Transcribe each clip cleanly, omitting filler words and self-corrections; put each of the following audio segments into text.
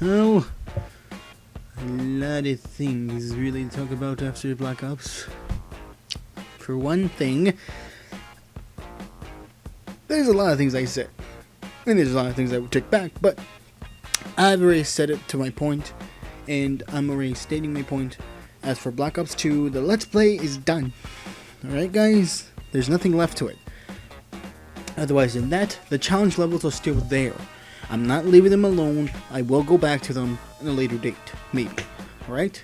Well, a lot of things really to talk about after Black Ops. For one thing, there's a lot of things I said, and there's a lot of things I would take back, but I've already said it to my point, and I'm already stating my point. As for Black Ops 2, the Let's Play is done. Alright guys, there's nothing left to it. Otherwise than that, the challenge levels are still there. I'm not leaving them alone. I will go back to them at a later date, maybe. Alright?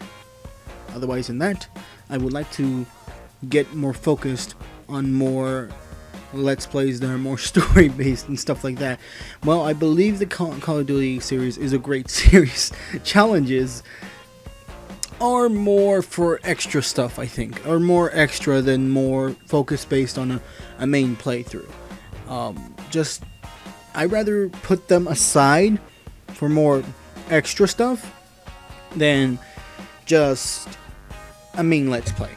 Otherwise than that, I would like to get more focused on more Let's Plays that are more story based and stuff like that. Well, I believe the Call of Duty series is a great series. Challenges are more for extra stuff, I think, or more extra than more focus based on a main playthrough. I'd rather put them aside for more extra stuff than just a main Let's Play.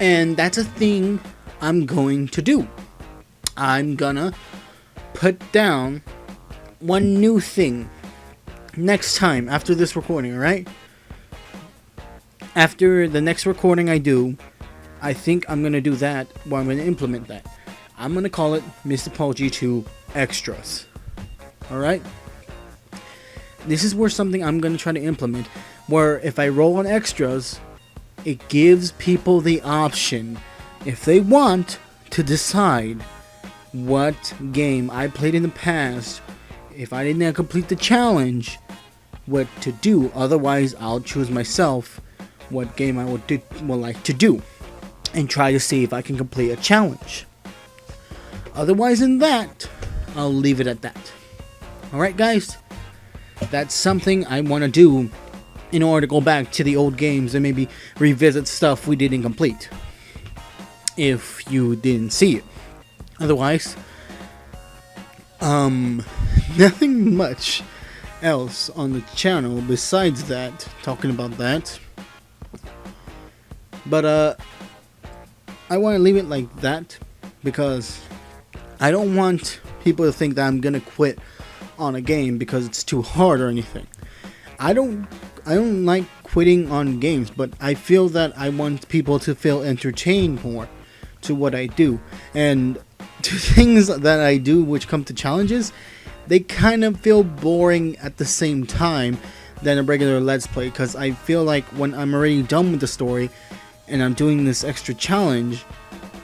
And that's a thing I'm going to do. I'm gonna put down one new thing next time after this recording, alright? After the next recording I do, I think I'm gonna do that, or I'm gonna implement that. I'm gonna call it MrPaulG2 Extras. Alright? This is where something I'm gonna try to implement, where if I roll on extras, it gives people the option, if they want, to decide what game I played in the past, if I didn't complete the challenge, what to do. Otherwise, I'll choose myself what game I would like to do, and try to see if I can complete a challenge. Otherwise than that, I'll leave it at that. Alright guys, that's something I want to do in order to go back to the old games and maybe revisit stuff we didn't complete, if you didn't see it. Otherwise, nothing much else on the channel besides that, talking about that. But I want to leave it like that because I don't want people to think that I'm gonna quit on a game because it's too hard or anything. I don't like quitting on games, but I feel that I want people to feel entertained more to what I do, and to things that I do which come to challenges, they kind of feel boring at the same time than a regular Let's Play, because I feel like when I'm already done with the story and I'm doing this extra challenge,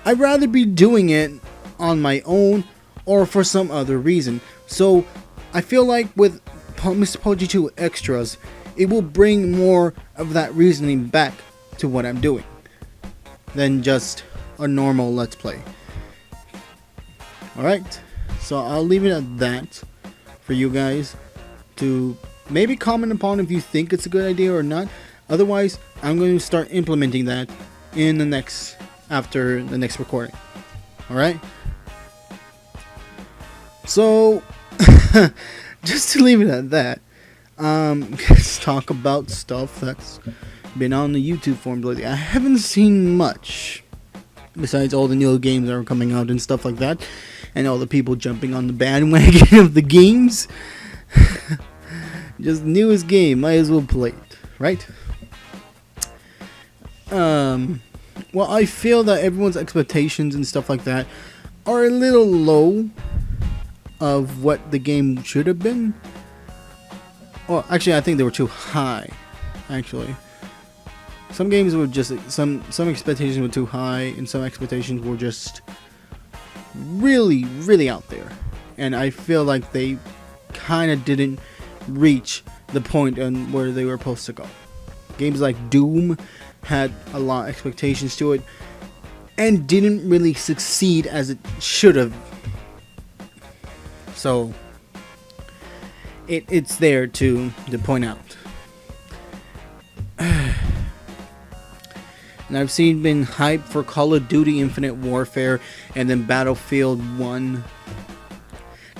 I'd rather be doing it on my own or for some other reason. So I feel like with MrPaulG2 Extras, it will bring more of that reasoning back to what I'm doing than just a normal Let's Play. Alright, so I'll leave it at that for you guys to maybe comment upon if you think it's a good idea or not. Otherwise, I'm going to start implementing that in the after the next recording. Alright? So, just to leave it at that, let's talk about stuff that's been on the YouTube forum lately. I haven't seen much besides all the new games that are coming out and stuff like that, and all the people jumping on the bandwagon of the games. Just newest game, might as well play it, right? Well, I feel that everyone's expectations and stuff like that are a little low of what the game should have been. Well, actually, I think they were too high. Actually, some games were just some expectations were too high, and some expectations were just really out there. And I feel like they kind of didn't reach the point on where they were supposed to go. Games like Doom had a lot of expectations to it and didn't really succeed as it should have. So it's there to point out. And I've been hyped for Call of Duty Infinite Warfare and then Battlefield 1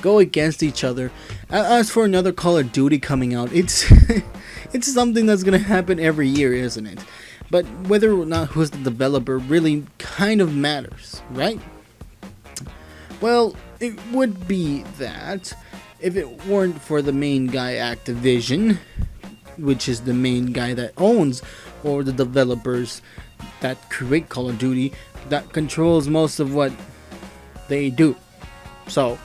go against each other. As for another Call of Duty coming out, it's it's something that's gonna happen every year, isn't it? But whether or not who's the developer really kind of matters, right? Well, it would be that if it weren't for the main guy Activision, which is the main guy that owns, or the developers that create Call of Duty, that controls most of what they do. So,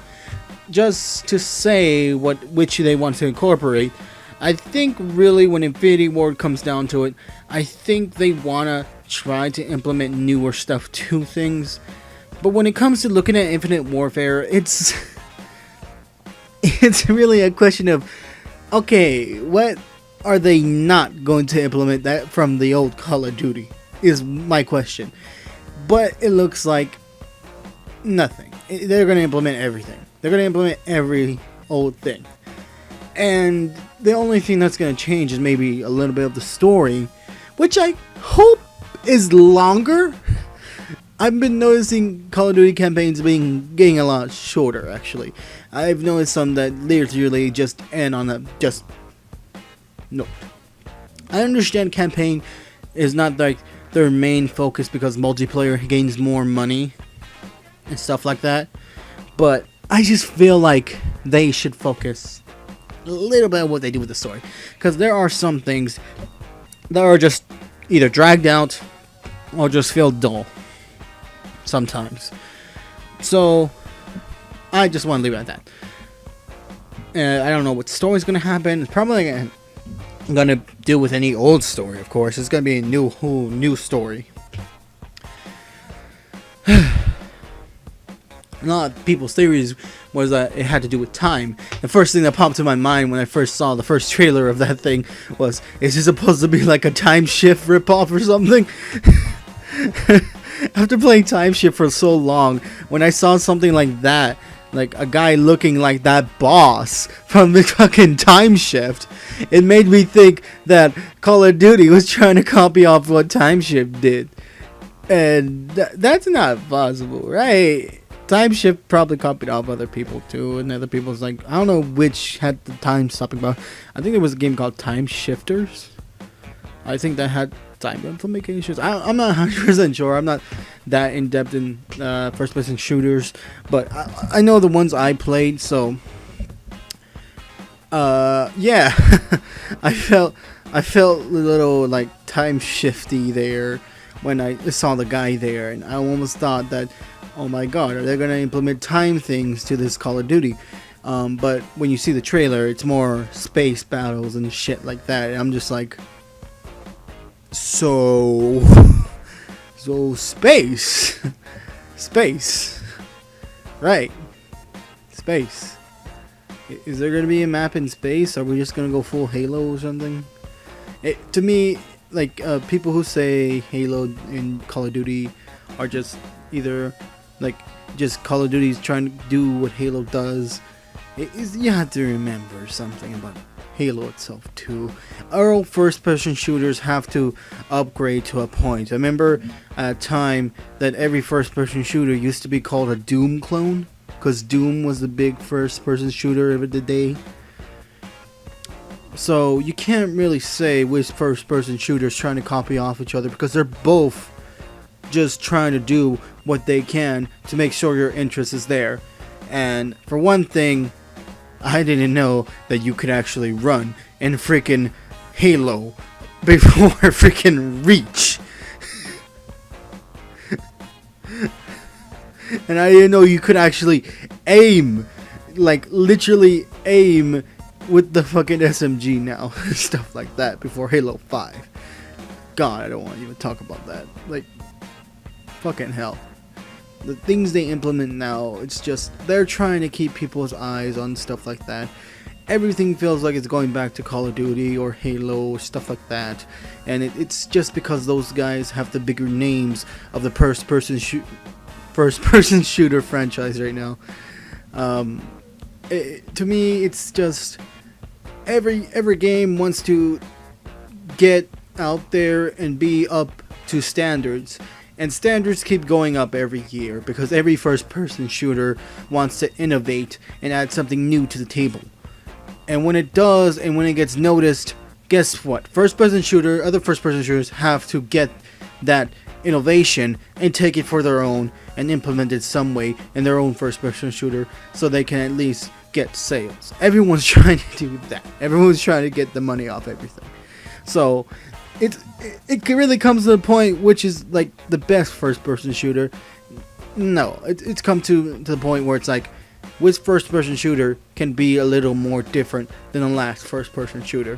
just to say which they want to incorporate, I think really when Infinity Ward comes down to it, I think they want to try to implement newer stuff to things. But when it comes to looking at Infinite Warfare, it's really a question of, okay, what are they not going to implement that from the old Call of Duty, is my question. But it looks like nothing. They're going to implement everything. They're going to implement every old thing. And the only thing that's going to change is maybe a little bit of the story, which I hope is longer. I've been noticing Call of Duty campaigns getting a lot shorter, actually. I've noticed some that literally just end on a no. I understand campaign is not like their main focus because multiplayer gains more money and stuff like that, but I just feel like they should focus a little bit on what they do with the story, because there are some things that are just either dragged out or just feel dull sometimes. So I just want to leave it at that. I don't know what story is going to happen. It's probably going to deal with any old story, of course. It's going to be a whole new story. A lot of people's theories was that it had to do with time. The first thing that popped to my mind when I first saw the first trailer of that thing was, is it supposed to be like a time shift ripoff or something? After playing Time Shift for so long, when I saw something like that, like a guy looking like that boss from the fucking Time Shift, it made me think that Call of Duty was trying to copy off what Time Shift did. And that's not possible, right? Time Shift probably copied off other people too, and other people's like, I don't know which had the time stopping bar. I think there was a game called Time Shifters. I think that had time implications. I'm not 100% sure. I'm not that in depth in first-person shooters, but I know the ones I played. So, yeah, I felt a little like time shifty there when I saw the guy there, and I almost thought that, oh my god, are they gonna implement time things to this Call of Duty? But when you see the trailer, it's more space battles and shit like that, and I'm just like, so space, right? Space. Is there gonna be a map in space? Are we just gonna go full Halo or something? To me, like people who say Halo in Call of Duty are just either like just Call of Duty is trying to do what Halo does. You have to remember something about Halo itself too. Our first-person shooters have to upgrade to a point. I remember at a time that every first-person shooter used to be called a Doom clone, because Doom was the big first-person shooter of the day. So you can't really say which first-person shooters trying to copy off each other, because they're both just trying to do what they can to make sure your interest is there. And for one thing, I didn't know that you could actually run in freaking Halo before freaking Reach. And I didn't know you could actually aim, like literally aim with the fucking SMG now. Stuff like that before Halo 5. God, I don't want to even talk about that. Like, fucking hell. The things they implement now, it's just, they're trying to keep people's eyes on stuff like that. Everything feels like it's going back to Call of Duty or Halo or stuff like that. And it's just because those guys have the bigger names of the first-person shooter franchise right now. To me, it's just, every game wants to get out there and be up to standards. And standards keep going up every year because every first-person shooter wants to innovate and add something new to the table. And when it does, and when it gets noticed, guess what? Other first-person shooters have to get that innovation and take it for their own and implement it some way in their own first-person shooter, so they can at least get sales. Everyone's trying to do that. Everyone's trying to get the money off everything. So it really comes to the point, which is like the best first-person shooter. No, it's come to the point where it's like, which first-person shooter can be a little more different than the last first-person shooter,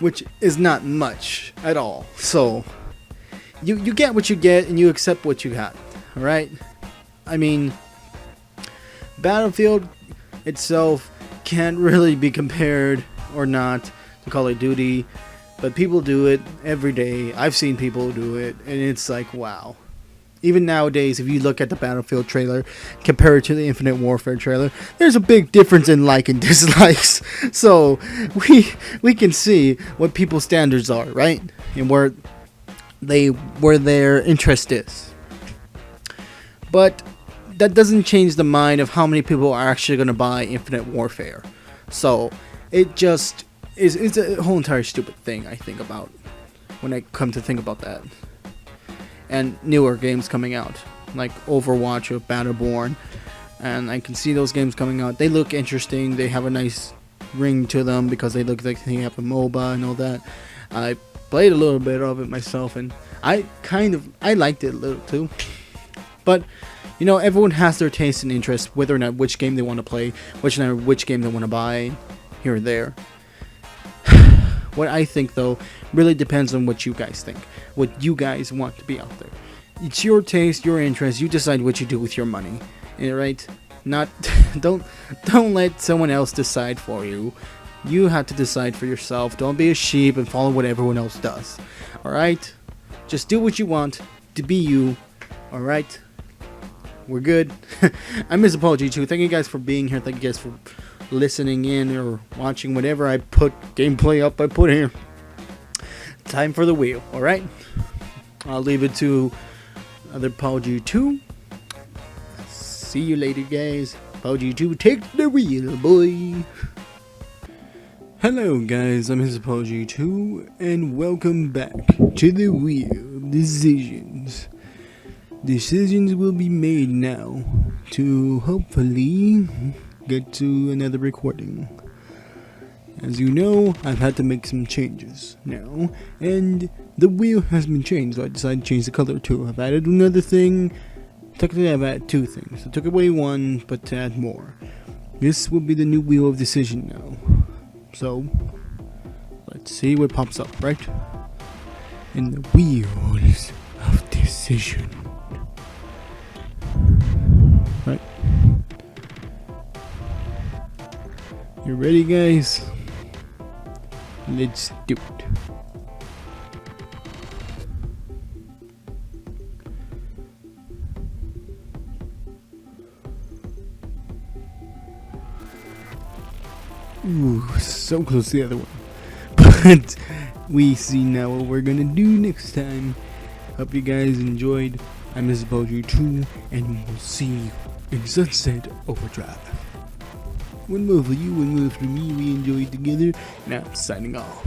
which is not much at all. So you get what you get and you accept what you got. All right. I mean, Battlefield itself can't really be compared or not to Call of Duty, but people do it every day. I've seen people do it, and it's like, wow. Even nowadays, if you look at the Battlefield trailer compared to the Infinite Warfare trailer, there's a big difference in like and dislikes. So we can see what people's standards are, right? And where their interest is. But that doesn't change the mind of how many people are actually going to buy Infinite Warfare. So it just it's a whole entire stupid thing I think about when I come to think about that. And newer games coming out, like Overwatch or Battleborn, and I can see those games coming out. They look interesting. They have a nice ring to them because they look like they have a MOBA and all that. I played a little bit of it myself, and I liked it a little too. But you know, everyone has their taste and interest, whether or not which game they want to play, which game they want to buy, here or there. What I think, though, really depends on what you guys think, what you guys want to be out there. It's your taste, your interest. You decide what you do with your money, right? Not don't let someone else decide for you. You have to decide for yourself. Don't be a sheep and follow what everyone else does. All right? Just do what you want to be you. All right? We're good. I'm MrPaulG2. Thank you guys for being here. Thank you guys for listening in or watching whatever I put gameplay up I put here. Time for the wheel. All right, I'll leave it to other PaulG2. See you later, guys. PaulG2, take the wheel, boy. Hello, guys. I'm MrPaulG2, and welcome back to the wheel. Decisions. Decisions will be made now to hopefully get to another recording. As you know, I've had to make some changes now, and the wheel has been changed, so I decided to change the color too. I've added another thing. Technically, I've added two things. I took away one, but to add more. This will be the new wheel of decision now. So, let's see what pops up, right? In the wheels of decision. Right? You ready, guys? Let's do it. Ooh, so close to the other one. But we see now what we're gonna do next time. Hope you guys enjoyed. I'm MrPaulG2, and we'll see you in Sunset Overdrive. One more for you, one more for me. We enjoyed together. Now I'm signing off.